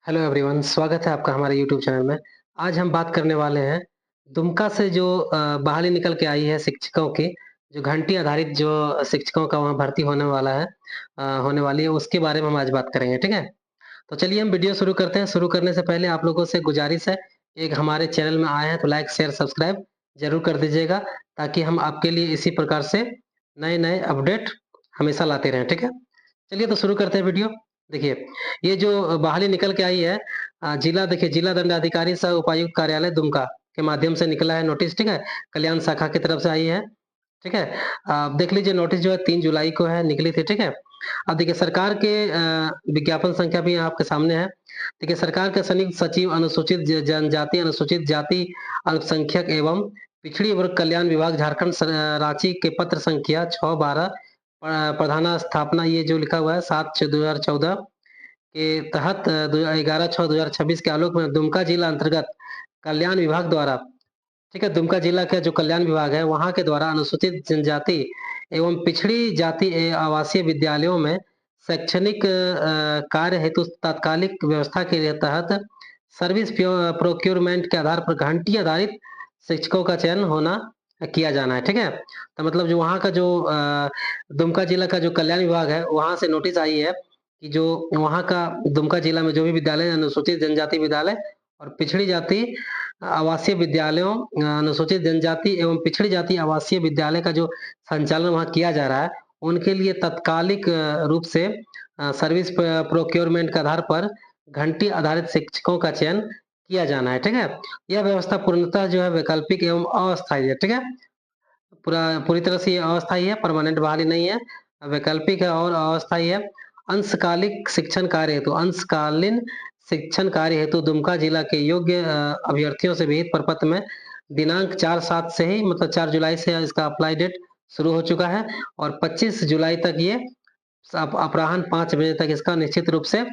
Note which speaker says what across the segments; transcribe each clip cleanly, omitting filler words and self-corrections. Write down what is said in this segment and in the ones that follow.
Speaker 1: Hello everyone, स्वागत है आपका हमारे यूट्यूब चैनल में। आज हम बात करने वाले हैं दुमका से जो बहाली निकल के आई है शिक्षकों की, जो घंटी आधारित जो शिक्षकों का वहाँ भर्ती होने वाला है होने वाली है, उसके बारे में हम आज बात करेंगे, ठीक है? तो चलिए हम वीडियो शुरू करते हैं। शुरू करने से पहले आप लोगों से गुजारिश है, एक हमारे चैनल में आए हैं तो लाइक, शेयर, सब्सक्राइब ज़रूर कर दीजिएगा, ताकि हम आपके लिए इसी प्रकार से नए-नए अपडेट हमेशा लाते रहें, ठीक है? चलिए तो शुरू करते हैं वीडियो। देखिए, ये जो बहाली निकल के आई है जिला देखिए जिला दंडाधिकारी सह उपायुक्त कार्यालय दुमका के माध्यम से निकला है नोटिस, ठीक है? कल्याण शाखा की तरफ से आई है, ठीक है? आप देख लीजिए नोटिस जो है 3 जुलाई को है निकली थी, ठीक है? अब देखिए सरकार के विज्ञापन संख्या भी आपके सामने है। देखिए सरकार के संयुक्त सचिव अनुसूचित जनजाति, अनुसूचित जाति, अल्पसंख्यक एवं पिछड़ी वर्ग कल्याण विभाग झारखंड रांची के पत्र संख्या 612 प्रधाना स्थापना ये जो लिखा हुआ है 7/6/2014 के तहत 11/6/2026 के आलोक में दुमका जिला अंतर्गत कल्याण विभाग द्वारा, ठीक है? दुमका जिला का जो कल्याण विभाग है, वहाँ के द्वारा अनुसूचित जनजाति एवं पिछड़ी जाति आवासीय विद्यालयों में शैक्षणिक कार्य हेतु तात्कालिक व्यवस्था के लिए तहत सर्विस प्रोक्योरमेंट के आधार पर घंटी आधारित शिक्षकों का चयन होना किया जाना है, ठीक है? तो मतलब जो वहाँ का जो दुमका जिला का जो कल्याण विभाग है, वहाँ से नोटिस आई है कि जो वहाँ का दुमका जिला में जो भी विद्यालय अनुसूचित जनजाति विद्यालय और पिछड़ी जाति आवासीय विद्यालयों अनुसूचित जनजाति एवं पिछड़ी जाति आवासीय विद्यालय का जो संचालन वहाँ किया जा रहा है, उनके लिए तात्कालिक रूप से सर्विस प्रोक्योरमेंट के आधार पर घंटी आधारित शिक्षकों का चयन किया जाना है, ठीक है? यह व्यवस्था पूर्णतः जो है वैकल्पिक एवं अस्थायी है, ठीक है? पूरी तरह से ये अस्थायी है, परमानेंट बहाली नहीं है, वैकल्पिक है और अस्थायी है। अंशकालिक शिक्षण कार्य हेतु अंशकालीन शिक्षण कार्य हेतु दुमका जिला के योग्य अभ्यर्थियों से विहित प्रपत्र में दिनांक 4/7 से ही मतलब 4 जुलाई से इसका अप्लाई डेट शुरू हो चुका है और 25 जुलाई तक ये अपराह्न 5 बजे तक इसका निश्चित रूप से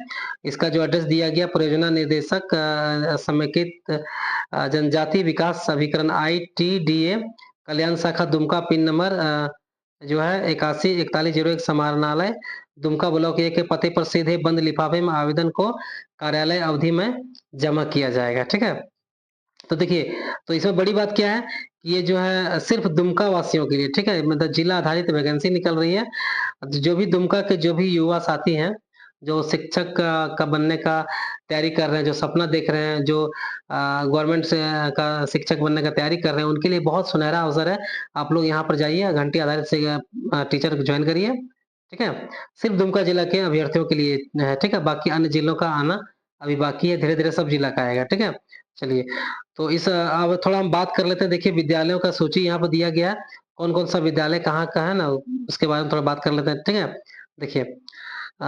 Speaker 1: इसका जो एड्रेस दिया गया परियोजना निर्देशक समेकित जनजाति विकास अभिकरण आईटीडीए कल्याण शाखा दुमका पिन नंबर जो है 814101 समाहरणालय दुमका ब्लॉक ए के पते पर सीधे बंद लिफाफे में आवेदन को कार्यालय अवधि में जमा किया जाएगा, ठीक है? तो देखिए, तो इसमें बड़ी बात क्या है कि ये जो है सिर्फ़ दुमका वासियों के लिए, ठीक है? मतलब जिला आधारित वैकेंसी निकल रही है। जो भी दुमका के जो भी युवा साथी हैं, जो शिक्षक का बनने का तैयारी कर रहे हैं, जो सपना देख रहे हैं, जो गवर्नमेंट से का शिक्षक बनने का तैयारी कर रहे हैं, उनके लिए बहुत सुनहरा अवसर है। आप लोग यहाँ पर जाइए, घंटी आधारित से टीचर जॉइन करिए, ठीक है? सिर्फ़ दुमका जिला के अभ्यर्थियों के लिए है, ठीक है? बाकी अन्य जिलों का आना अभी बाकी है, धीरे-धीरे सब जिला का आएगा, ठीक है? चलिए, तो अब थोड़ा हम बात कर लेते हैं। देखिए विद्यालयों का सूची यहाँ पर दिया गया है, कौन-कौन सा विद्यालय कहाँ का है ना, उसके बारे में थोड़ा बात कर लेते हैं, ठीक है? देखिए अ,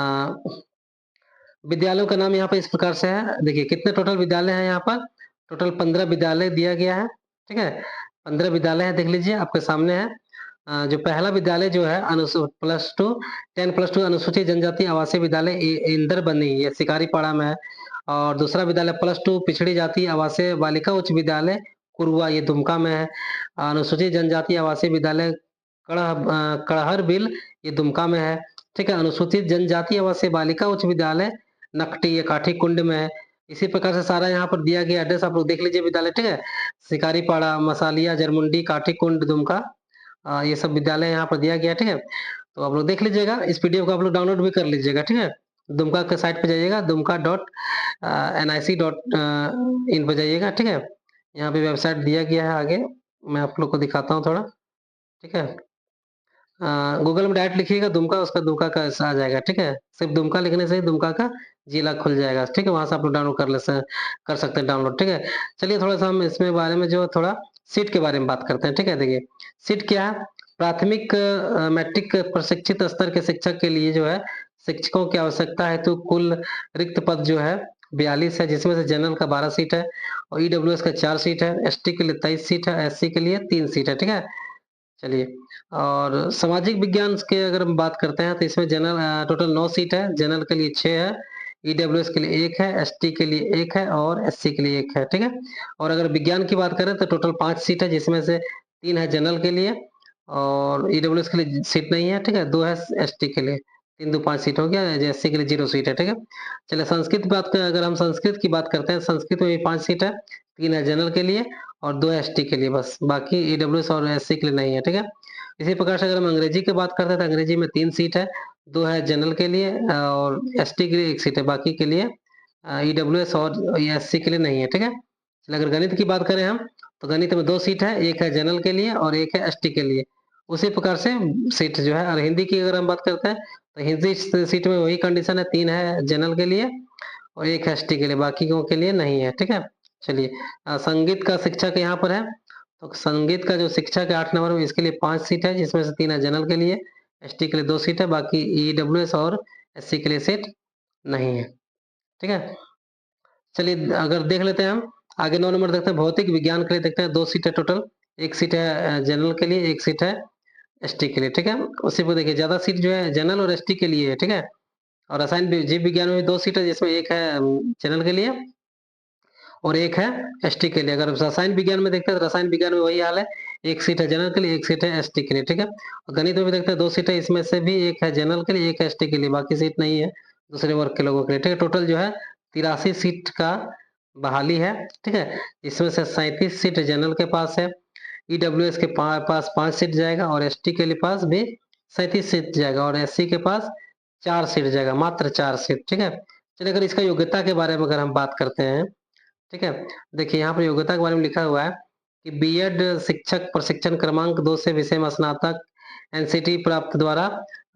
Speaker 1: विद्यालयों का नाम यहाँ पे इस प्रकार से है, देखिए कितने टोटल विद्यालय हैं यहाँ पर? टोटल 15 विद्यालय दिया गया है, ठीक है? 15 विद्यालय है, देख लीजिए आपके सामने है। जो पहला विद्यालय जो है प्लस 2 10 प्लस 2 अनुसूचित जनजाति आवासीय विद्यालय इंदरबनी ये शिकारीपाड़ा में है और दूसरा विद्यालय प्लस 2 पिछड़ी जाति आवासीय बालिका उच्च विद्यालय कुरुआ ये दुमका में है। अनुसूचित जनजाति आवासीय विद्यालय कड़हरबिल ये दुमका में है, ठीक है? अनुसूचित जनजाति आवासीय बालिका उच्च विद्यालय नकटी ये काठीकुंड में है। इसी प्रकार से सारा यहाँ पर दिया गया एड्रेस आप लोग देख लीजिए विद्यालय, ठीक है? शिकारीपाड़ा, मसालिया, जरमुंडी, काठीकुंड, दुमका ये सब विद्यालय यहाँ पर दिया गया है, ठीक है? तो आप लोग देख लीजिएगा, इस पीडीएफ को आप लोग डाउनलोड भी कर लीजिएगा, ठीक है? दुमका के साइट पे जाइएगा, Dumka dot NIC dot in पे जाइएगा, ठीक है? यहाँ पे वेबसाइट दिया गया है आगे, मैं आप लोग को दिखाता हूँ थोड़ा, ठीक है? गूगल में डायरेक्ट लिखिएगा दुमका, उसका दुमका का ऐसा आ जाएगा, ठीक है? सिर्फ दुमका लिखने से ही दुमका का जिला खुल जाएगा, ठीक है? वहाँ से आप लोग डाउनलोड कर सकते हैं डाउनलोड, ठीक है? चलिए थोड़ा-सा हम इसमें बारे में जो थोड़ा सीट के बारे में बात करते हैं, ठीक है? देखिए, सीट क्या है? प्राथमिक मैट्रिक प्रशिक्षित स्तर के शिक्षक के लिए जो है, शिक्षकों की आवश्यकता हेतु कुल रिक्त पद जो है 42 है, जिसमें से जनरल का 12 सीट है और ईडब्ल्यूएस का 4 सीट है, एसटी के लिए 23 सीट है, एससी के लिए 3 सीट है, ठीक है? चलिए और सामाजिक विज्ञान के अगर हम बात करते हैं तो इसमें जनरल टोटल 9 सीट है, जनरल के लिए 6 है, ईडब्ल्यूएस के लिए 1 है, एसटी के लिए 1 है और एससी के लिए 1 है, ठीक है? और अगर विज्ञान की बात करें तो टोटल 5 सीट है जिसमें से 3 है जनरल के लिए और ईडब्ल्यूएस के लिए सीट नहीं है, ठीक है? 2 है एसटी के लिए। 3 दू 5 सीट हो गया, एससी के लिए 0 सीट है, ठीक है? चलिए संस्कृत बात क अगर हम संस्कृत की बात करते हैं, संस्कृत में भी 5 सीट है, 3 है जनरल के लिए और 2 एसटी के लिए बस, बाकी ईडब्ल्यूएस और एससी के लिए नहीं है, ठीक है? इसी प्रकार से अगर हम अंग्रेजी की बात करते हैं तो अंग्रेजी में 3 सीट है, 2 है जनरल के लिए और एसटी के लिए 1 सीट है, बाकी के लिए ईडब्ल्यूएस और एससी के लिए नहीं है, ठीक है? चलिए अगर गणित की बात करें हम, तो गणित में 2 सीट है, 1 है जनरल के लिए और 1 है एसटी के लिए। उसी प्रकार से सीट जो है और हिंदी की अगर हम बात करते हैं, तो हिंदी सीट में वही कंडीशन है, 3 है जनरल के लिए और 1 है एसटी के लिए, बाकियों के लिए नहीं है, ठीक है? चलिए संगीत का शिक्षक यहाँ पर है, तो संगीत का जो शिक्षक है 8 नंबर में, इसके लिए 5 सीट है, जिसमें से 3 है जनरल के लिए, एसटी के लिए 2 सीट है, बाकी ईडब्ल्यूएस और एससी के लिए सीट नहीं है, ठीक है? चलिए अगर देख लेते हैं हम, आगे 9 नंबर देखते हैं, भौतिक विज्ञान के लिए देखते हैं, 2 सीट है टोटल, 1 सीट है जनरल के लिए, 1 सीट है एसटी के लिए, ठीक है? उसी पे देखिए ज़्यादा सीट जो है जनरल और एसटी के लिए है, ठीक है? और रसायन जीव विज्ञान में भी 2 सीट है, जिसमें 1 है जनरल के लिए और 1 है एसटी के लिए। अगर रसायन विज्ञान में देखते हैं तो रसायन विज्ञान में वही हाल है, 1 सीट है जनरल के लिए, 1 सीट है एसटी के लिए, ठीक है? और गणित में भी देखते हैं 2 सीट है, इसमें से भी 1 है जनरल के लिए, 1 है एसटी के लिए, बाकी सीट नहीं है दूसरे वर्ग के लोगों के लिए, ठीक है? टोटल जो है 83 सीट का बहाली है, ठीक है? इसमें से 37 सीट जनरल के पास है, ईडब्ल्यूएस के पास 5 सीट जाएगा और एसटी के लिए पास भी 37 सीट जाएगा और एससी के पास 4 सीट जाएगा, मात्र 4 सीट, ठीक है? चलिए अगर इसका योग्यता के बारे में अगर हम बात करते हैं, ठीक है? देखिए यहाँ पर योग्यता के बारे में लिखा हुआ है कि बीएड शिक्षक प्रशिक्षण क्रमांक 2 से विषय में स्नातक एनसीटी प्राप्त द्वारा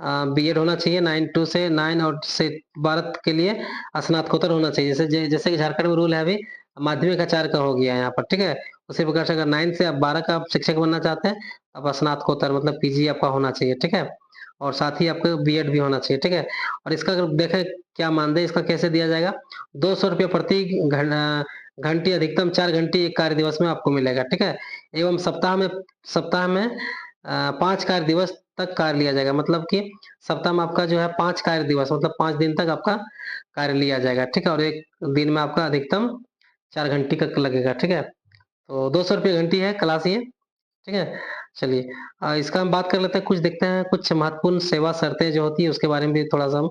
Speaker 1: बीएड होना चाहिए, 9 से 9 और से 12 के लिए स्नातकोत्तर होना चाहिए। जैसे कि झारखंड में रूल है अभी माध्यमिक आचार्य का हो गया है यहाँ पर, ठीक है? उसी प्रकार से अगर 9 से आप 12 का आप शिक्षक बनना चाहते हैं, आप स्नातकोत्तर मतलब पीजी आपका होना चाहिए, ठीक है? और साथ ही आपको बीएड भी होना चाहिए, ठीक है? और इसका अगर देखें क्या मानदेय इसका कैसे दिया जाएगा, 200 रुपये प्रति घंटी अधिकतम 4 घंटी 1 कार्य दिवस में आपको मिलेगा, ठीक है? एवं सप्ताह में 5 कार्य दिवस तक कार्य लिया जाएगा, मतलब कि सप्ताह में आपका जो है 5 कार्य दिवस मतलब 5 दिन तक आपका कार्य लिया जाएगा, ठीक है? और 1 दिन में आपका अधिकतम 4 घंटी का लगेगा, ठीक है? तो 200 रुपये घंटी है क्लास ये, ठीक है? चलिए इसका हम बात कर लेते हैं, कुछ देखते हैं कुछ महत्वपूर्ण सेवा शर्तें जो होती है उसके बारे में भी थोड़ा-सा हम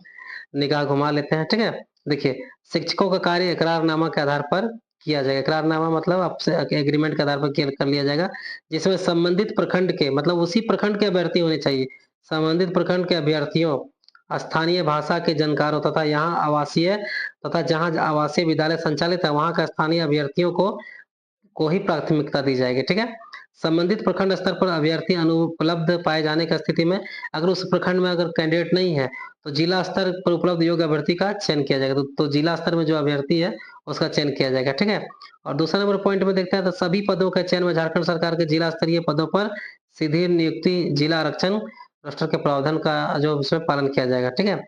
Speaker 1: निगाह घुमा लेते हैं, ठीक है? देखिए, शिक्षकों का कार्य इकरारनामा के आधार पर किया जाएगा। इकरारनामा मतलब आपसे एग्रीमेंट के आधार पर किया कर लिया जाएगा, जिसमें संबंधित प्रखंड के मतलब उसी प्रखंड के अभ्यर्थी होने चाहिए। संबंधित प्रखंड के अभ्यर्थियों, स्थानीय भाषा के जानकारों तथा यहाँ आवासीय तथा जहाँ आवासीय विद्यालय संचालित है, वहाँ के स्थानीय अभ्यर्थियों को ही प्राथमिकता दी जाएगी, ठीक है? संबंधित प्रखंड स्तर पर अभ्यर्थी अनुपलब्ध पाए जाने की स्थिति में अगर उस प्रखंड में अगर कैंडिडेट नहीं है, तो जिला स्तर पर उपलब्ध योग्य अभ्यर्थी का चयन किया जाएगा। तो जिला स्तर में जो अभ्यर्थी है, उसका चयन किया जाएगा, ठीक है? और दूसरा नंबर पॉइंट में देखते हैं तो सभी पदों का चयन में झारखंड सरकार के जिला स्तरीय पदों पर सीधी नियुक्ति जिला आरक्षण रोस्टर के प्रावधान का जो उसमें पालन किया जाएगा, ठीक है?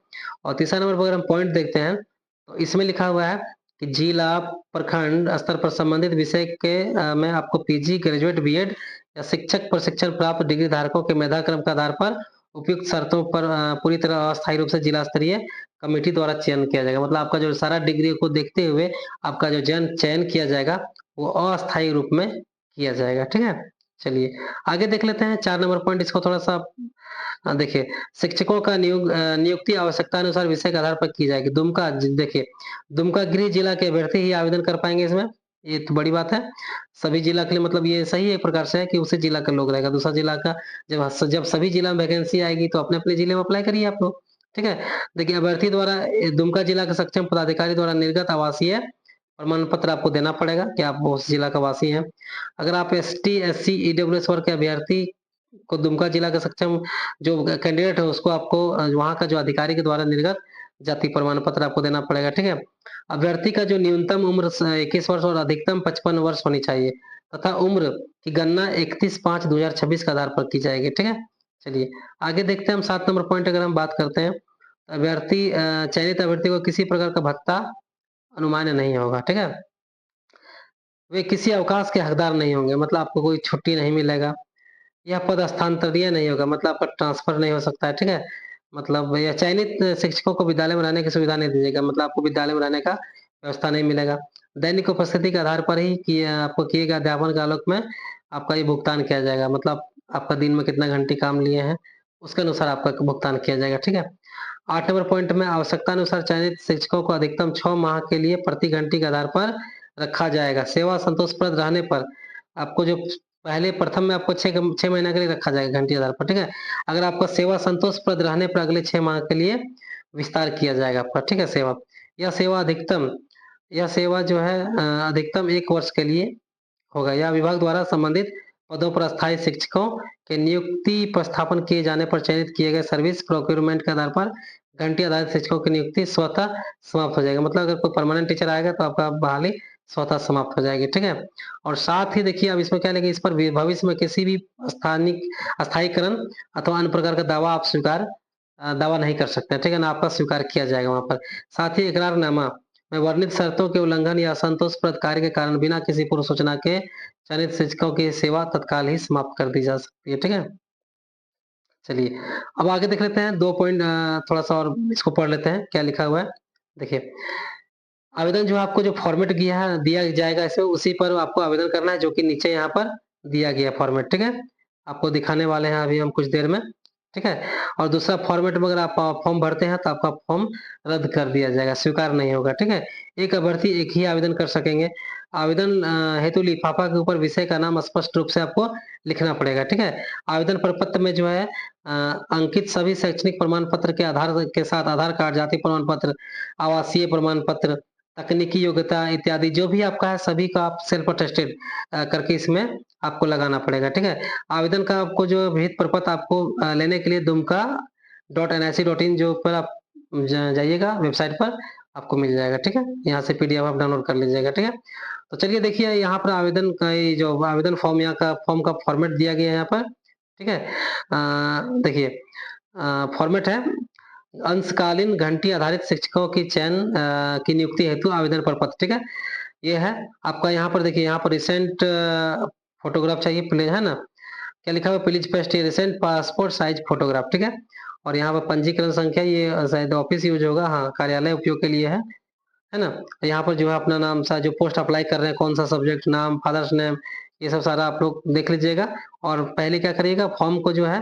Speaker 1: और तीसरा नंबर पर अगर हम पॉइंट देखते हैं, तो इसमें लिखा हुआ है कि जिला, प्रखंड स्तर पर संबंधित विषय के में आपको पीजी, ग्रेजुएट, बीएड या शिक्षक प्रशिक्षण प्राप्त डिग्री धारकों के मेधाक्रम के आधार पर उपयुक्त शर्तों पर पूरी तरह अस्थायी रूप से जिला स्तरीय कमेटी द्वारा चयन किया जाएगा। मतलब आपका जो सारा डिग्री को देखते हुए आपका जो चयन किया जाएगा, वो अस्थायी रूप में किया जाएगा, ठीक है? चलिए आगे देख लेते हैं 4 नंबर पॉइंट इसको थोड़ा-सा देखिए शिक्षकों का नियुक्ति आवश्यकता अनुसार विषय के आधार पर की जाएगी। देखिए दुमका गृह जिला के अभ्यर्थी ही आवेदन कर पाएँगे इसमें, ये तो बड़ी बात है। सभी जिला के लिए मतलब ये सही है एक प्रकार से है कि उसी जिला का लोग रहेगा, दूसरा जिला का जब सभी जिला में वैकेंसी आएगी तो अपने-अपने जिले में अप्लाई करिए आप लोग, ठीक है? देखिए अभ्यर्थी द्वारा दुमका जिला के सक्षम पदाधिकारी द्वारा निर्गत आवासीय प्रमाण पत्र आपको देना पड़ेगा कि आप उस जिला का वासी हैं। अगर आप एसटी, एससी, ईडब्ल्यूएस वर्ग के अभ्यर्थी को दुमका जिला का सक्षम जो कैंडिडेट है उसको आपको वहाँ का जो अधिकारी के द्वारा निर्गत जाति प्रमाण पत्र आपको देना पड़ेगा, ठीक है? अभ्यर्थी का जो न्यूनतम उम्र 21 वर्ष और अधिकतम 55 वर्ष होनी चाहिए तथा उम्र की गणना 31/5/2026 के आधार पर की जाएगी, ठीक है? चलिए आगे देखते हैं हम 7 नंबर पॉइंट अगर हम बात करते हैं, तो चयनित अभ्यर्थी को किसी प्रकार का भत्ता अनुमान्य नहीं होगा, ठीक है? वे किसी अवकाश के हकदार नहीं होंगे, मतलब आपको कोई छुट्टी नहीं मिलेगा। यह पद स्थानांतरणीय नहीं होगा, मतलब आपका ट्रांसफर नहीं हो सकता है, ठीक है? मतलब यह चयनित शिक्षकों को विद्यालय में रहने की सुविधा नहीं दी जाएगी, मतलब आपको विद्यालय में रहने का व्यवस्था नहीं मिलेगा। दैनिक उपस्थिति के आधार पर ही कि आपको किए गए अध्यापन के आलोक में आपका ये भुगतान किया जाएगा, मतलब आपका दिन में कितना घंटे काम लिए हैं, उसके अनुसार आपका भुगतान किया जाएगा, ठीक है? 8 नंबर पॉइंट में आवश्यकतानुसार चयनित शिक्षकों को अधिकतम 6 माह के लिए प्रति घंटे के आधार पर रखा जाएगा। सेवा संतोषप्रद रहने पर आपको जो पहले प्रथम में आपको 6 महीने के लिए रखा जाएगा घंटे के आधार पर, ठीक है? अगर आपका सेवा संतोषप्रद रहने पर अगले 6 माह के लिए विस्तार किया जाएगा आपका, ठीक है? यह सेवा जो है अधिकतम 1 वर्ष के लिए होगा। या विभाग द्वारा संबंधित पदों पर अस्थायी शिक्षकों के नियुक्ति प्रस्थापन किए जाने पर चयनित किए गए सर्विस प्रोक्योरमेंट के आधार पर घंटे आधारित शिक्षकों की नियुक्ति स्वतः समाप्त हो जाएगी। मतलब अगर कोई परमानेंट टीचर आएगा तो आपका बहाली स्वतः समाप्त हो जाएगी, ठीक है? और साथ ही देखिए अब इसमें क्या लिखा, इस पर भविष्य में किसी भी अस्थायीकरण अथवा अन्य प्रकार का दावा नहीं कर सकते, ठीक है ना? आपका स्वीकार किया जाएगा वहाँ पर। साथ ही इकरारनामा में वर्णित शर्तों के उल्लंघन या असंतोषप्रद कार्य के कारण बिना किसी पूर्व सूचना के चयनित शिक्षकों की सेवा तत्काल ही समाप्त कर दी जा सकती है, ठीक है? चलिए, अब आगे देख लेते हैं 2 पॉइंट थोड़ा-सा और इसको पढ़ लेते हैं, क्या लिखा हुआ है? देखिए, आवेदन जो आपको जो फॉर्मेट दिया जाएगा इसमें उसी पर आपको आवेदन करना है जो कि नीचे यहाँ पर दिया गया फॉर्मेट, ठीक है? आपको दिखाने वाले हैं अभी हम कुछ देर में, ठीक है? और दूसरा फॉर्मेट में अगर आप फॉर्म भरते हैं तो आपका फॉर्म रद्द कर दिया जाएगा, स्वीकार नहीं होगा, ठीक है? एक अभ्यर्थी एक ही आवेदन कर सकेंगे। आवेदन हेतु लिफाफा के ऊपर विषय का नाम स्पष्ट रूप से आपको लिखना पड़ेगा, ठीक है? आवेदन प्रपत्र में जो है अंकित सभी शैक्षणिक प्रमाण पत्र के आधार के साथ आधार कार्ड, जाति प्रमाण पत्र, आवासीय प्रमाण पत्र, तकनीकी योग्यता इत्यादि जो भी आपका है सभी का आप सेल्फ अटेस्टेड करके इसमें आपको लगाना पड़ेगा, ठीक है? आवेदन का आपको जो विहित प्रपत्र आपको लेने के लिए dumka.nic.in जो ऊपर आप जाइएगा वेबसाइट पर आपको मिल जाएगा, ठीक है? यहाँ से पीडीएफ आप डाउनलोड कर लीजिएगा, ठीक है? तो चलिए देखिए यहाँ पर आवेदन का ये जो आवेदन फॉर्म यहाँ का फॉर्म का फॉर्मेट दिया गया है यहाँ पर, ठीक है? देखिए फॉर्मेट है अंशकालीन घंटी आधारित शिक्षकों की चयन की नियुक्ति हेतु आवेदन प्रपत्र, ठीक है? ये है आपका यहाँ पर देखिए यहाँ पर रिसेंट फोटोग्राफ चाहिए प्लीज, है ना? क्या लिखा हुआ है? Please paste A recent passport size photograph, ठीक है? और यहाँ पर पंजीकरण संख्या ये शायद ऑफिस यूज होगा, हाँ कार्यालय उपयोग के लिए है ना? यहाँ पर जो है अपना नाम सा जो पोस्ट अप्लाई कर रहे हैं कौन सा सब्जेक्ट, नाम, फादर्स नेम, ये सब सारा आप लोग देख लीजिएगा। और पहले क्या करिएगा फॉर्म को जो है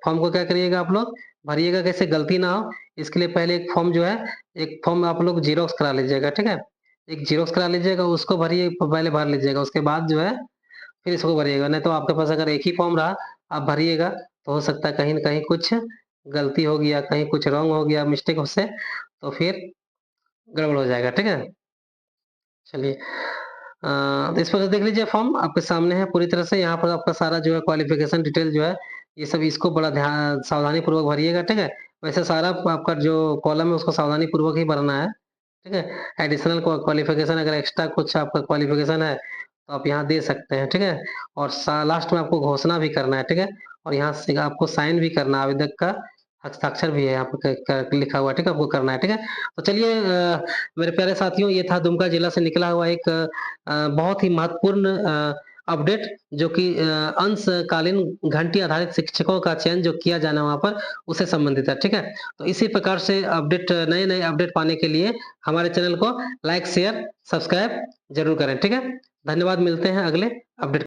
Speaker 1: फॉर्म को क्या करिएगा आप लोग भरिएगा कैसे गलती ना हो, इसके लिए पहले एक फॉर्म आप लोग जीरोक्स करा लीजिएगा, ठीक है? एक जीरोक्स करा लीजिएगा, उसको भरिए पहले भर लीजिएगा, उसके बाद जो है फिर इसको भरिएगा। नहीं तो आपके पास अगर एक ही फॉर्म रहा आप भरिएगा तो हो सकता है कहीं न कहीं कुछ गलती हो गया, कहीं कुछ रॉन्ग हो गया मिस्टेक उससे, तो फिर गड़बड़ हो जाएगा, ठीक है? चलिए तो इस पर से देख लीजिए फॉर्म आपके सामने है पूरी तरह से, यहाँ पर आपका सारा जो है क्वालिफ़िकेशन डिटेल जो है, ये सब इसको बड़ा ध्यान सावधानी पूर्वक भरिएगा, ठीक है? वैसे सारा आपका जो कॉलम है उसको सावधानी पूर्वक ही भरना है, ठीक है? एडिशनल क्वालिफ़िकेशन अगर एक्स्ट्रा कुछ आपका क्वालिफ़िकेशन है, तो आप यहाँ दे सकते हैं, ठीक है? और सा लास्ट में आपको घोषणा भी करना है, ठीक है? और यहाँ से आपको साइन भी करना है, आवेदक का हस्ताक्षर भी है यहाँ पे लिखा हुआ है, ठीक है? आपको करना है, ठीक है? तो चलिए मेरे प्यारे साथियों ये था दुमका जिला से निकला हुआ एक बहुत ही महत्वपूर्ण अपडेट जो कि अंशकालीन घंटी आधारित शिक्षकों का चयन जो किया जाना वहाँ पर उससे संबंधित है, ठीक है? तो इसी प्रकार से नए-नए अपडेट पाने के लिए हमारे चैनल को लाइक, शेयर, सब्सक्राइब ज़रूर करें, ठीक है? धन्यवाद, मिलते हैं अगले अपडेट